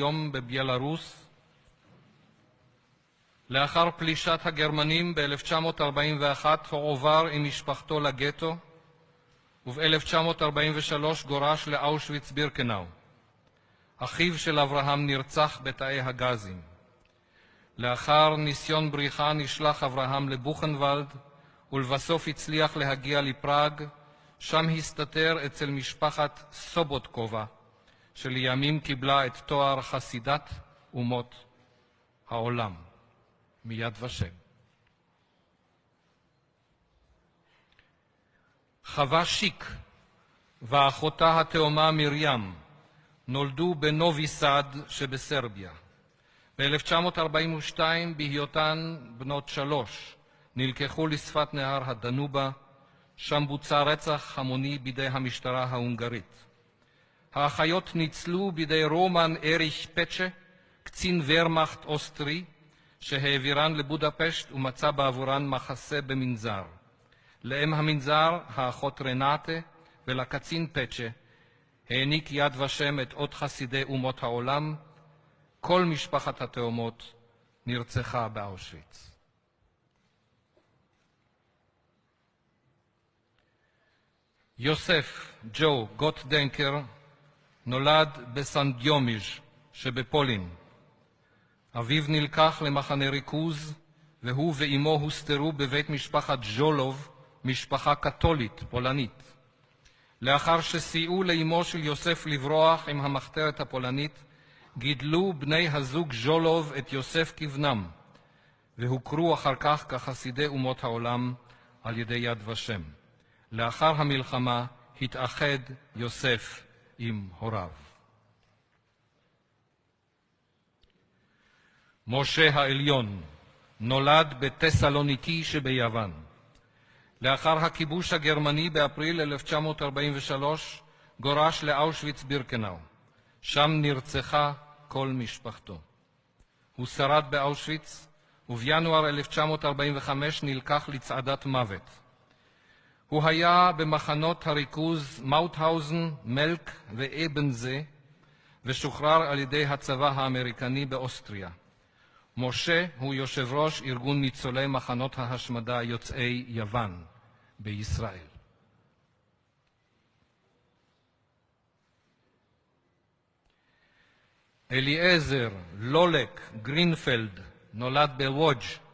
יום בבלרוס. לאחר פלישת הגרמנים ב-1941 הועבר עם משפחתו לגטו, וב-1943 גורש לאושוויץ בירקנאו. אחיו של אברהם נרצח בתאי הגזים. לאחר ניסיון בריחה נשלח אברהם לבוכנוולד, ולבסוף הצליח להגיע לפראג, שם הסתתר אצל משפחת סובוטקובה, שלימים קיבלה את תואר חסידת אומות העולם מיד ושם. חווה שיק ואחותה התאומה מרים נולדו בנובי סאד שבסרביה. ב-1942, בהיותן בנות 3, נלקחו לשפת נהר הדנובה, שם בוצע רצח המוני בידי המשטרה ההונגרית. האחיות ניצלו בידי רומן אריך פצ'ה, קצין ורמאכט אוסטרי, שהעבירן לבודפשט ומצא בעבורן מחסה במנזר. לאם המנזר, האחות רנאטה, ולקצין פצ'ה, העניק יד ושם את אות חסידי אומות העולם. כל משפחת התאומות נרצחה באושוויץ. יוסף ג'ו גוטדנקר נולד בסנדיומיז' שבפולין. אביו נלקח למחנה ריכוז, והוא ואמו הוסתרו בבית משפחת ז'ולוב, משפחה קתולית פולנית. לאחר שסייעו לאמו של יוסף לברוח עם המחתרת הפולנית, גידלו בני הזוג ז'ולוב את יוסף כבנם, והוכרו אחר כך כחסידי אומות העולם על ידי יד ושם. לאחר המלחמה התאחד יוסף עם הוריו. משה העליון נולד בטסלוניקי שביוון. לאחר הכיבוש הגרמני באפריל 1943 גורש לאושוויץ בירקנאו. שם נרצחה כל משפחתו. הוא שרד באושוויץ, ובינואר 1945 נלקח לצעדת מוות. הוא היה במחנות הריכוז מאוטהאוזן, מלק ואבנזה, ושוחרר על ידי הצבא האמריקני באוסטריה. משה הוא יושב ראש ארגון ניצולי מחנות ההשמדה יוצאי יוון בישראל. אליעזר לולק גרינפלד נולד בוודג'